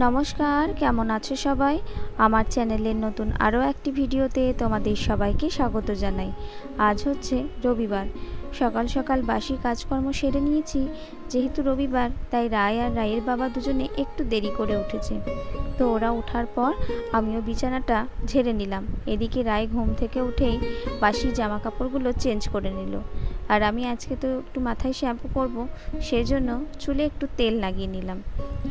নমস্কার, কেমন আছো সবাই? আমার চ্যানেলের নতুন আরও একটি ভিডিওতে তোমাদের সবাইকে স্বাগত জানাই। আজ হচ্ছে রবিবার। সকাল সকাল বাসি কাজকর্ম সেরে নিয়েছি। যেহেতু রবিবার তাই রায় আর রায়ের বাবা দুজনে একটু দেরি করে উঠেছে। তো ওরা ওঠার পর আমিও বিছানাটা ঝেড়ে নিলাম। এদিকে রায় ঘুম থেকে উঠেই বাসি জামা কাপড়গুলো চেঞ্জ করে নিল। আর আমি আজকে তো একটু মাথায় শ্যাম্পু করব, সেজন্য চুলে একটু তেল লাগিয়ে নিলাম।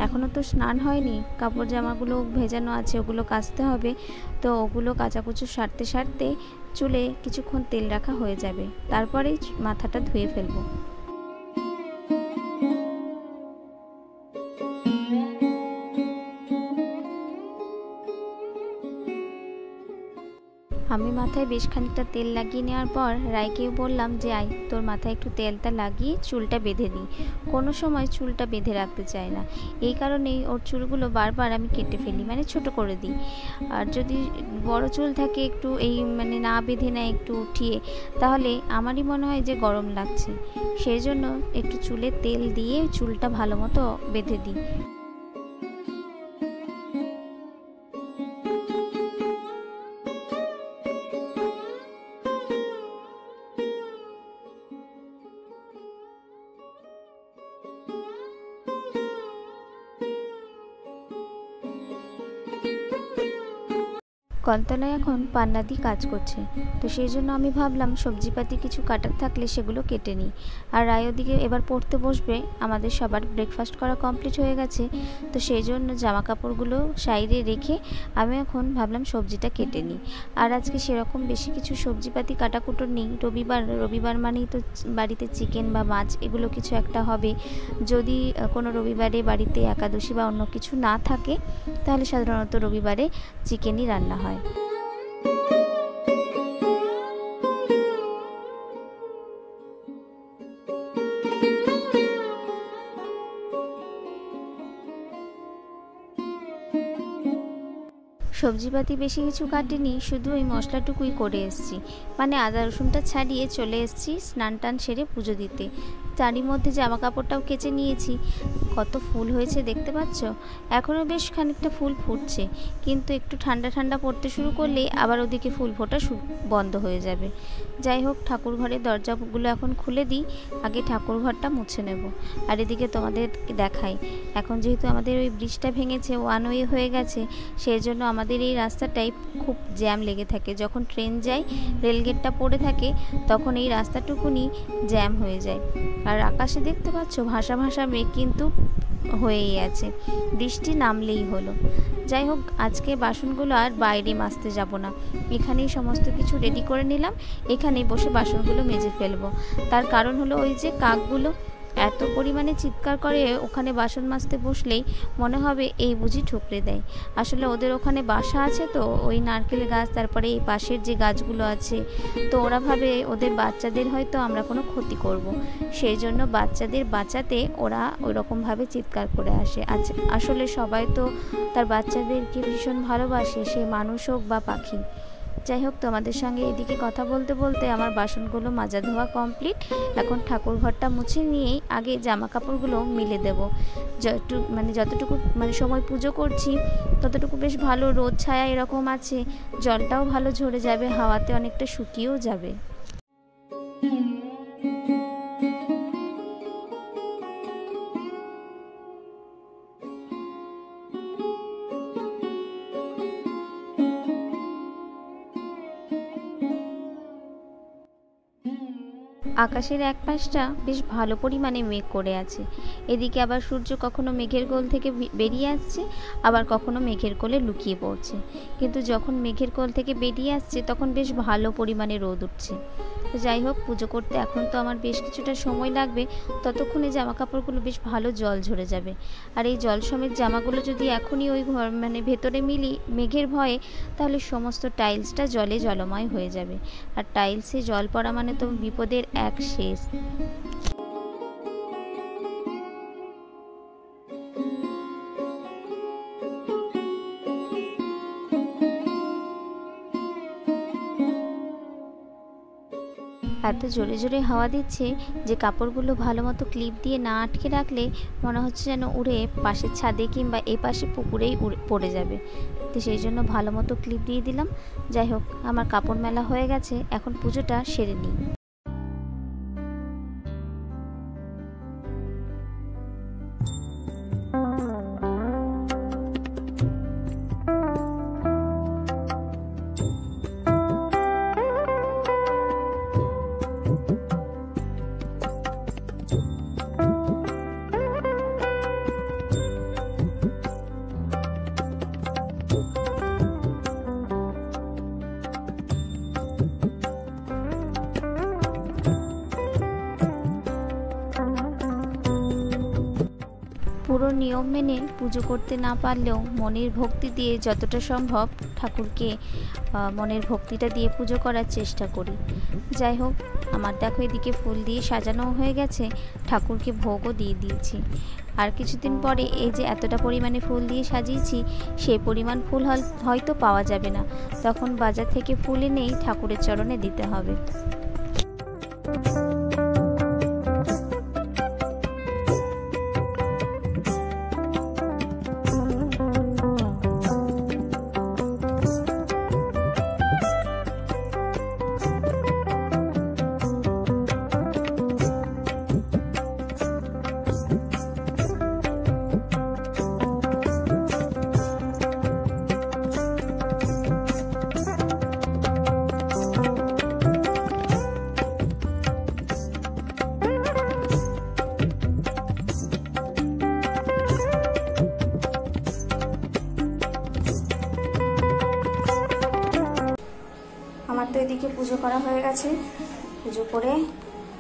এখনও তো স্নান হয়নি, কাপড় জামাগুলো ভেজানো আছে, ওগুলো কাচতে হবে। তো ওগুলো কাচাকুচো সারতে সারতে চুলে কিছুক্ষণ তেল রাখা হয়ে যাবে, তারপরেই মাথাটা ধুয়ে ফেলবো। আমি মাথায় বেশ খানিকটা তেল লাগিয়ে নেওয়ার পর রায়কেও বললাম যে আয়, তোর মাথায় একটু তেলটা লাগিয়ে চুলটা বেঁধে দিই। কোনো সময় চুলটা বেঁধে রাখতে চায় না, এই কারণেই ওর চুলগুলো বারবার আমি কেটে ফেলি, মানে ছোট করে দিই। আর যদি বড় চুল থাকে একটু এই না বেঁধে নেয়, একটু উঠিয়ে, তাহলে আমারই মনে হয় যে গরম লাগছে। সেই জন্য একটু চুলে তেল দিয়ে চুলটা ভালো মতো বেঁধে দিই। কলতলায় এখন পান্নাদি কাজ করছে, তো সেই জন্য আমি ভাবলাম সবজিপাতি কিছু কাটার থাকলে সেগুলো কেটে নিই। আর রায় ওদিকে এবার পড়তে বসবে, আমাদের সবার ব্রেকফাস্ট করা কমপ্লিট হয়ে গেছে। তো সেই জন্য জামা কাপড়গুলো সাইডে রেখে আমি এখন ভাবলাম সবজিটা কেটে নিই। আর আজকে সেরকম বেশি কিছু সবজিপাতি কাটাকুটো নেই, রবিবার মানেই তো বাড়িতে চিকেন বা মাছ এগুলো কিছু একটা হবে। যদি কোনো রবিবারে বাড়িতে একাদশী বা অন্য কিছু না থাকে, তাহলে সাধারণত রবিবারে চিকেনই রান্না হয়। সবজিপাতি বেশি কিছু কাটিনি, শুধু ওই মশলাটুকুই করে এসেছি, মানে আদা রসুনটা ছাড়িয়ে চলে এসেছি স্নান টান সেরে পুজো দিতে। তারই মধ্যে জামা কাপড়টাও কেচে নিয়েছি। কত ফুল হয়েছে দেখতে পাচ্ছ, এখনও বেশ খানিকটা ফুল ফুটছে, কিন্তু একটু ঠান্ডা ঠান্ডা পড়তে শুরু করলেই আবার ওদিকে ফুল ফোটা বন্ধ হয়ে যাবে। যাই হোক, ঠাকুর ঘরের দরজাগুলো এখন খুলে দিই, আগে ঠাকুর ঘরটা মুছে নেব। আর এদিকে তোমাদের দেখাই, এখন যেহেতু আমাদের ওই ব্রিজটা ভেঙেছে, ওয়ান ওয়ে হয়ে গেছে, সেই জন্য আমাদের এই রাস্তাটাই খুব জ্যাম লেগে থাকে। যখন ট্রেন যায়, রেলগেটটা পড়ে থাকে, তখন এই রাস্তাটুকুনি জ্যাম হয়ে যায়। আর আকাশে দেখতে পাচ্ছ ভাসা ভাসা মেঘ কিন্তু হয়েই আছে, বৃষ্টি নামলেই হলো। যাই হোক, আজকে বাসনগুলো আর বাইরে মাজতে যাব না, এখানেই সমস্ত কিছু রেডি করে নিলাম, এখানেই বসে বাসনগুলো মেজে ফেলবো। তার কারণ হলো ওই যে কাকগুলো এত পরিমাণে চিৎকার করে, ওখানে বাসন মাজতে বসলেই মনে হবে এই বুঝি ঠুকরে দেয়। আসলে ওদের ওখানে বাসা আছে, তো ওই নারকেল গাছ, তারপরে এই পাশের যে গাছগুলো আছে, তো ওরা ভাবে ওদের বাচ্চাদের হয়তো আমরা কোনো ক্ষতি করব। সেই জন্য বাচ্চাদের বাঁচাতে ওরা ওইরকমভাবে চিৎকার করে আসে। আসলে সবাই তো তার বাচ্চাদেরকে ভীষণ ভালোবাসে, সে মানুষ হোক বা পাখি। যাই হোক, তোমাদের সঙ্গে এদিকে কথা বলতে বলতে আমার বাসনগুলো মাজা ধোয়া কমপ্লিট। এখন ঠাকুর ঘরটা মুছে নিয়েই আগে জামা কাপড়গুলো মিলে দেব। যতটুকু সময় পুজো করছি, ততটুকু বেশ ভালো রোদ ছায়া এরকম আছে, জলটাও ভালো ঝরে যাবে, হাওয়াতে অনেকটা শুকিয়েও যাবে। আকাশের এক পাশটা বেশ ভালো পরিমাণে মেঘ করে আছে, এদিকে আবার সূর্য কখনো মেঘের কোল থেকে বেরিয়ে আসছে, আবার কখনো মেঘের কোলে লুকিয়ে পড়ছে। কিন্তু যখন মেঘের কোল থেকে বেরিয়ে আসছে, তখন বেশ ভালো পরিমাণে রোদ উঠছে। তো যাই হোক, পুজো করতে এখন তো আমার বেশ কিছুটা সময় লাগবে, ততক্ষণে জামা কাপড়গুলো বেশ ভালো জল ঝরে যাবে। আর এই জল সমেত জামাগুলো যদি এখনই ওই ঘর ভেতরে মিলি মেঘের ভয়ে, তাহলে সমস্ত টাইলসটা জলে জলময় হয়ে যাবে। আর টাইলসে জল পড়া মানে তো বিপদের এক শেষ। এত জোরে জোরে হাওয়া দিচ্ছে যে কাপড়গুলো ভালো মতো ক্লিপ দিয়ে না আটকে রাখলে মনে হচ্ছে যেন উড়ে পাশের ছাদে কিংবা এই পাশে পুকুরেই পড়ে যাবে। তো সেই জন্য ভালো মতো ক্লিপ দিয়ে দিলাম। যাই হোক, আমার কাপড় মেলা হয়ে গেছে, এখন পুজোটা সেরে নিই। পুরো নিয়ম মেনে পুজো করতে না পারলেও মনের ভক্তি দিয়ে যতটা সম্ভব ঠাকুরকে মনের ভক্তিটা দিয়ে পুজো করার চেষ্টা করি। যাই হোক, আমার দেখো এদিকে ফুল দিয়ে সাজানো হয়ে গেছে, ঠাকুরকে ভোগও দিয়ে দিয়েছি। আর কিছুদিন পরে এই যে এতটা পরিমাণে ফুল দিয়ে সাজিয়েছি, সেই পরিমাণ ফুল হয়তো পাওয়া যাবে না, তখন বাজার থেকে ফুল এনেই ঠাকুরের চরণে দিতে হবে। আমার তো এদিকে পুজো করা হয়ে গেছে। পুজো করে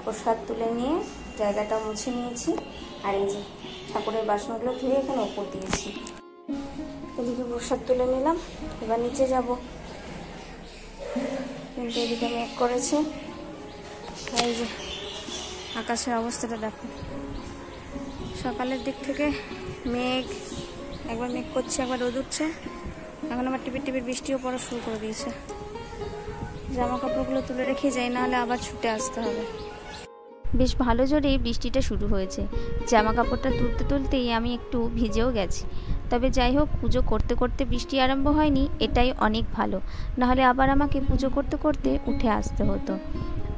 প্রসাদ তুলে নিয়ে জায়গাটা মুছে নিয়েছি। আর এই যে ঠাকুরের বাসনগুলো ধুয়ে এখানে উপর দিয়েছি। এদিকে প্রসাদ তুলে নিলাম, এবার নিচে যাব। কিন্তু এদিকে মেঘ করেছে। এই যে আকাশের অবস্থাটা দেখো, সকালের দিক থেকে মেঘ, একবার মেঘ করছে একবার রোদ উঠছে। এখন আবার টিপির টিপির বৃষ্টিও পড়া শুরু করে দিয়েছে। জামা কাপড়গুলো তুলে রেখে যাই, নাহলে আবার ছুটে আসতে হবে। বেশ ভালো জোরেই বৃষ্টিটা শুরু হয়েছে। জামা কাপড়টা তুলতে তুলতেই আমি একটু ভিজেও গেছি। তবে যাই হোক, পুজো করতে করতে বৃষ্টি আরম্ভ হয়নি, এটাই অনেক ভালো, নাহলে আবার আমাকে পুজো করতে করতে উঠে আসতে হতো।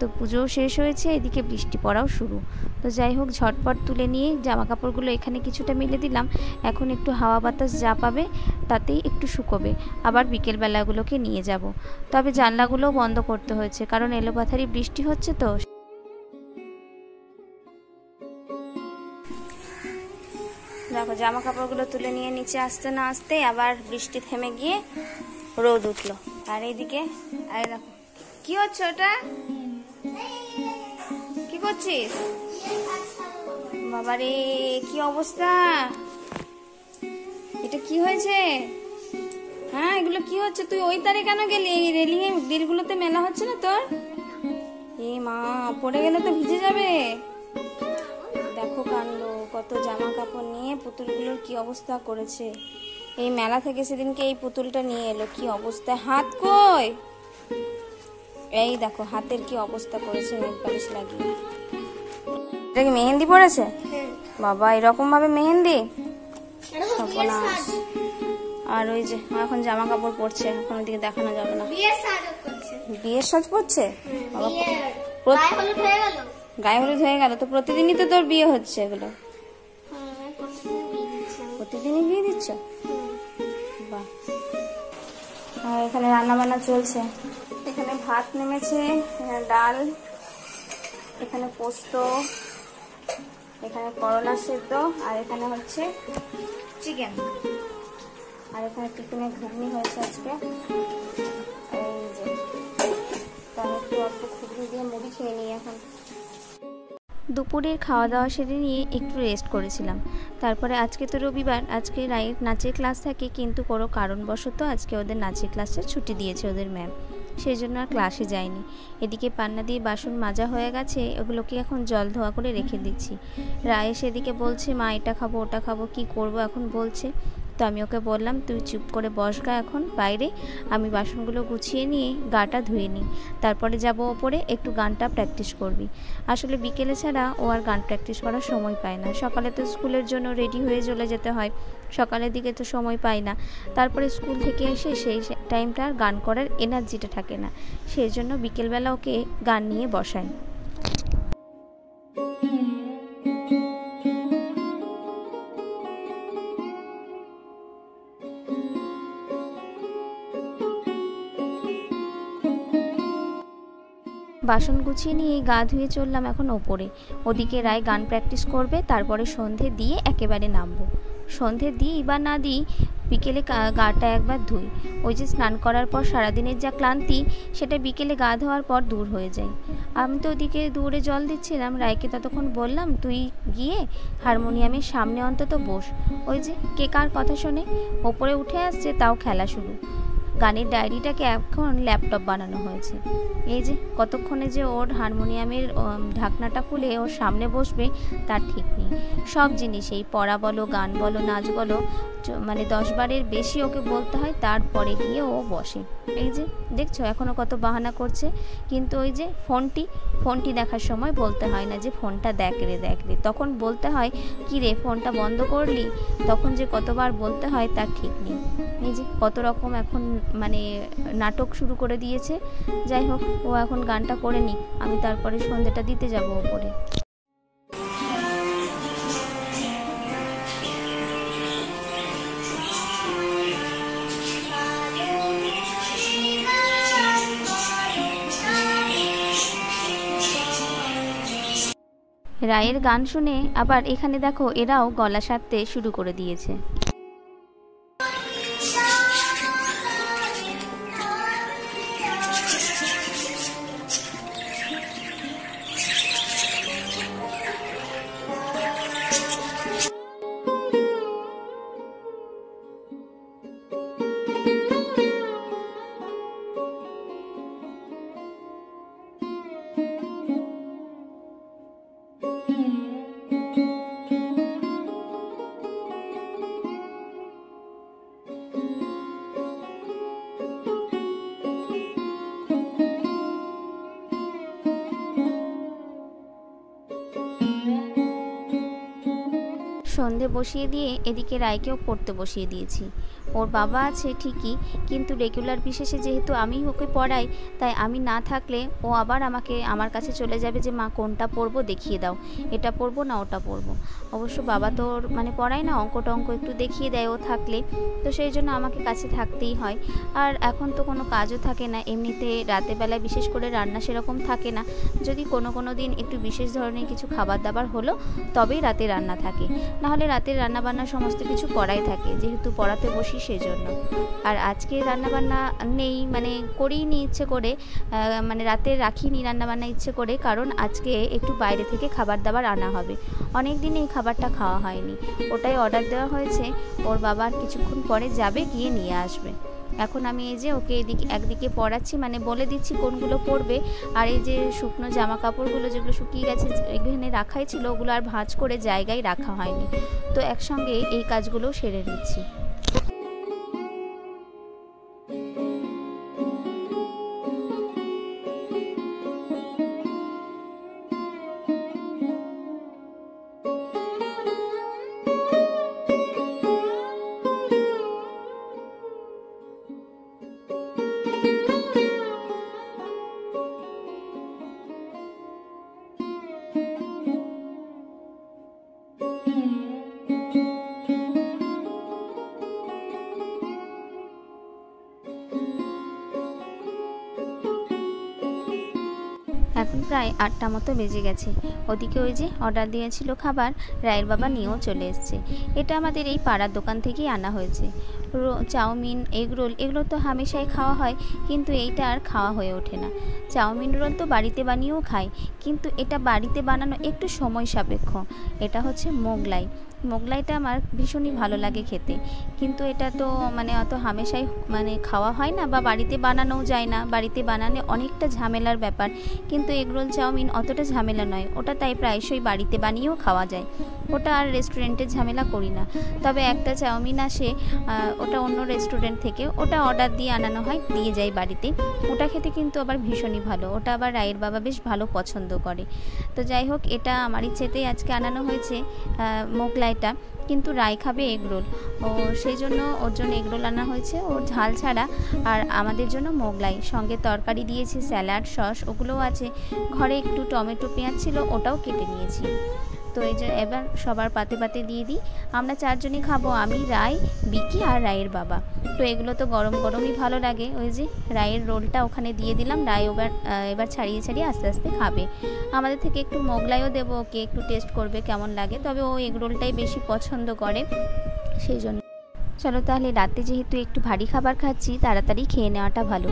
তো পুজোও শেষ হয়েছে, এদিকে বৃষ্টি পড়াও শুরু। তো যাই হোক, ঝটপট তুলে নিয়ে জামা কাপড়গুলো এখানে কিছুটা মেলে দিলাম। এখন একটু হাওয়া বাতাস যা পাবে তাতেই একটু শুকোবে। আবার বিকেলবেলাগুলোকে নিয়ে যাব। তবে জানলাগুলোও বন্ধ করতে হয়েছে, কারণ এলোপাথারি বৃষ্টি হচ্ছে। তো দেখো, জামা কাপড়গুলো তুলে নিয়ে নিচে আসতে না আসতে আবার বৃষ্টি থেমে গিয়ে রোদ উঠলো। আর এইদিকে দেখো কি হচ্ছে, ওটা কি করছিস? বাবারে, কি অবস্থা! এটা কি হয়েছে? হ্যাঁ, এগুলো কি হচ্ছে? তুই ওই তারে কেন গেলি? এই রেলিং এ গ্রিলগুলোতে মেলা হচ্ছে না তোর? এ মা, পড়ে গেলে তো ভিজে যাবে। দেখো কাণ্ড, কত জামা কাপড় নিয়ে পুতুলগুলোর কি অবস্থা করেছে। এই মেলা থেকে সেদিনকে এই পুতুলটা নিয়ে এলো, কি অবস্থা। হাত কই? এই দেখো হাতের কি অবস্থা করেছে নেল পালিশ লাগিয়ে। এটা কি মেহেন্দি পড়েছে? বাবা, এরকম ভাবে মেহেন্দি! আর ওই যে এখন জামা কাপড় পরছে, এখন ওইদিকে দেখানো যাবে না। বিয়ের সাজ পড়ছে? গায়ে হলুদ হয়ে গেল তো? প্রতিদিনই তো তোর বিয়ে হচ্ছে এগুলো? প্রতিদিনই বিয়ে দিচ্ছ? বাহ। আর এখানে রান্না বান্না চলছে। এখানে ভাত নেমেছে, এখানে ডাল, এখানে পোস্ত, এখানে করলা সেদ্ধ, আর এখানে হচ্ছে চিকেন। আর এখানে টিফিনে ঘুগনি হয়েছে আজকে। এই যে আমি একটু অল্প ঘুগনি দিয়ে মুড়ি খেয়ে নিই এখন। দুপুরের খাওয়া দাওয়া সেরে নিয়ে একটু রেস্ট করেছিলাম। তারপরে আজকে তো রবিবার, আজকে রায়ের নাচের ক্লাস থাকে, কিন্তু কোনো কারণবশত আজকে ওদের নাচের ক্লাসে ছুটি দিয়েছে ওদের ম্যাম, সেই জন্য আর ক্লাসে যায়নি। এদিকে পান্না দিয়ে বাসন মাজা হয়ে গেছে, ওগুলোকে এখন জল ধোয়া করে রেখে দিচ্ছি। রায় সেদিকে বলছে, মা এটা খাবো ওটা খাবো, কি করব এখন বলছে। তো আমি ওকে বললাম তুই চুপ করে বস গা এখন বাইরে, আমি বাসনগুলো গুছিয়ে নিয়ে গাটা ধুয়ে নিই, তারপরে যাব ওপরে, একটু গানটা প্র্যাকটিস করবি। আসলে বিকেলে ছাড়া ও আর গান প্র্যাকটিস করার সময় পায় না, সকালে তো স্কুলের জন্য রেডি হয়ে চলে যেতে হয়, সকালের দিকে তো সময় পাই না, তারপরে স্কুল থেকে এসে সেই টাইমটা আর গান করার এনার্জিটা থাকে না, সেই জন্য বিকেলবেলা ওকে গান নিয়ে বসাই। বাসন গুছিয়ে নিয়ে গা ধুয়ে চললাম এখন ওপরে, ওদিকে রায় গান প্র্যাকটিস করবে, তারপরে সন্ধে দিয়ে একেবারে নামবো। সন্ধে দিই বা না দিই, বিকেলে গাটা একবার ধুই, ওই যে স্নান করার পর সারাদিনের যা ক্লান্তি সেটা বিকেলে গা ধোয়ার পর দূর হয়ে যায়। আমি তো ওদিকে দূরে জল দিচ্ছিলাম, রায়কে ততক্ষণ বললাম তুই গিয়ে হারমোনিয়ামের সামনে অন্তত বস, ওই যে কে কার কথা শোনে, ওপরে উঠে আসছে তাও খেলা শুরু। গানের ডায়েরিটাকে এখন ল্যাপটপ বানানো হয়েছে, এই যে কতক্ষণে যে ওর হারমোনিয়ামের ঢাকনাটা খুলে ওর সামনে বসবে তার ঠিক নেই। সব জিনিসেই পড়া বলো, গান বলো, নাচ বলো, মানে 10 বারের বেশি ওকে বলতে হয়, তারপরে গিয়ে ও বসে। এই যে দেখছো এখনও কত বাহানা করছে, কিন্তু ওই যে ফোনটি দেখার সময় বলতে হয় না যে ফোনটা দেখ রে, তখন বলতে হয় কি রে ফোনটা বন্ধ করলি, তখন যে কতবার বলতে হয় তার ঠিক নেই। এই যে কত রকম এখন মানে নাটক শুরু করে দিয়েছে। যাই হোক, ও এখন গানটা করে নিক, আমি তারপরে সন্ধ্যেটা দিতে যাব ওপরে। রায়ের গান শুনে আবার এখানে দেখো এরাও গলা সারতে শুরু করে দিয়েছে। সন্ধে বসিয়ে দিয়ে এদিকে রায়কেও পড়তে বসিয়ে দিয়েছি। ওর বাবা আছে ঠিকই, কিন্তু রেগুলার বিশেষে যেহেতু আমি ওকে পড়াই, তাই আমি না থাকলে ও আবার আমার কাছে চলে যাবে যে মা কোনটা পড়বো দেখিয়ে দাও, এটা পড়বো না ওটা পড়বো। অবশ্য বাবা তো ওর মানে পড়ায় না, অঙ্ক টঙ্ক একটু দেখিয়ে দেয় ও থাকলে, তো সেই জন্য আমাকে কাছে থাকতেই হয়। আর এখন তো কোনো কাজও থাকে না, এমনিতে রাতের বেলায় বিশেষ করে রান্না সেরকম থাকে না, যদি কোনো দিন একটু বিশেষ ধরনের কিছু খাবার দাবার হলো তবেই রাতে রান্না থাকে, নাহলে রাতের রান্নাবান্না সমস্ত কিছু করাই থাকে, যেহেতু পড়াতে বসি সেজন্য। আর আজকে রান্নাবান্না নেই, মানে করিনি ইচ্ছে করে, মানে রাতে রাখিনি রান্নাবান্না ইচ্ছে করে, কারণ আজকে একটু বাইরে থেকে খাবার দাবার আনা হবে, অনেক দিন এই খাবারটা খাওয়া হয়নি, ওটাই অর্ডার দেওয়া হয়েছে। ওর বাবা কিছুক্ষণ পরে যাবে, গিয়ে নিয়ে আসবে। এখন আমি এই যে ওকে একদিকে পড়াচ্ছি, মানে বলে দিচ্ছি কোনগুলো পড়বে, আর এই যে শুকনো জামা কাপড়গুলো যেগুলো শুকিয়ে গেছে এখানে রাখাই ছিল, ওগুলো আর ভাঁজ করে জায়গায় রাখা হয়নি, তো একসঙ্গে এই কাজগুলো সেরে নিচ্ছি। এখন প্রায় 8টা মতো বেজে গেছে। ওদিকে ওই যে অর্ডার দিয়েছিল খাবার, রায়ের বাবা নিয়েও চলে এসছে। এটা আমাদের এই পাড়ার দোকান থেকেই আনা হয়েছে। চাউমিন, এগ রোল এগুলো তো হামেশাই খাওয়া হয়, কিন্তু এইটা আর খাওয়া হয়ে ওঠে না। চাউমিন রোল তো বাড়িতে বানিয়েও খাই, কিন্তু এটা বাড়িতে বানানো একটু সময় সাপেক্ষ। এটা হচ্ছে মোগলাই, মোগলাইটা আমার ভীষণই ভালো লাগে খেতে, কিন্তু এটা তো মানে অত হামেশাই মানে খাওয়া হয় না বা বাড়িতে বানানোও যায় না। বাড়িতে বানালে অনেকটা ঝামেলার ব্যাপার, কিন্তু এগরোল চাউমিন অতটা ঝামেলা নয়, ওটা তাই প্রায়শই বাড়িতে বানিয়েও খাওয়া যায়। ওটা আর রেস্টুরেন্টের ঝামেলা করি না। তবে একটা চাউমিন আসে, ওটা অন্য রেস্টুরেন্ট থেকে, ওটা অর্ডার দিয়ে আনানো হয়, দিয়ে যায় বাড়িতে। ওটা খেতে কিন্তু আবার ভীষণই ভালো, ওটা আবার রায়ের বাবা বেশ ভালো পছন্দ করে। তো যাই হোক, এটা আমার ইচ্ছেতেই আজকে আনানো হয়েছে মোগলাইটা, কিন্তু রায় খাবে এগরোল, ও সেই জন্য ওর জন্য এগরোল আনা হয়েছে, ওর ঝাল ছাড়া। আর আমাদের জন্য মোগলাই, সঙ্গে তরকারি দিয়েছি, স্যালাড, সস ওগুলোও আছে। ঘরে একটু টমেটো পেঁয়াজ ছিল, ওটাও কেটে নিয়েছি। তো এই যে এবার সবার পাতে পাতে দিয়ে দিই। আমরা 4 জনই খাবো, আমি, রায়, বিকি আর রায়ের বাবা। তো এগুলো তো গরম গরমই ভালো লাগে। ওই যে রায়ের রোলটা ওখানে দিয়ে দিলাম, রায় এবার ছাড়িয়ে ছাড়িয়ে আস্তে আস্তে খাবে। আমাদের থেকে একটু মোগলাইও দেবো ওকে, একটু টেস্ট করবে কেমন লাগে, তবে ও এগ রোলটাই বেশি পছন্দ করে, সেই জন্য। চলো তাহলে, রাতে যেহেতু একটু ভারী খাবার খাচ্ছি, তাড়াতাড়ি খেয়ে নেওয়াটা ভালো।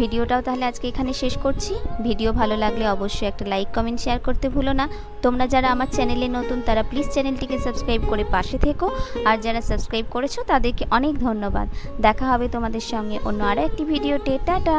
ভিডিওটাও তাহলে আজকে এখানে শেষ করছি। ভিডিও ভালো লাগলে অবশ্যই একটা লাইক, কমেন্ট, শেয়ার করতে ভুলো না। তোমরা যারা আমার চ্যানেলে নতুন, তারা প্লিজ চ্যানেলটিকে সাবস্ক্রাইব করে পাশে থেকো, আর যারা সাবস্ক্রাইব করেছো তাদেরকে অনেক ধন্যবাদ। দেখা হবে তোমাদের সঙ্গে অন্য আরও একটি ভিডিওতে। টাটা।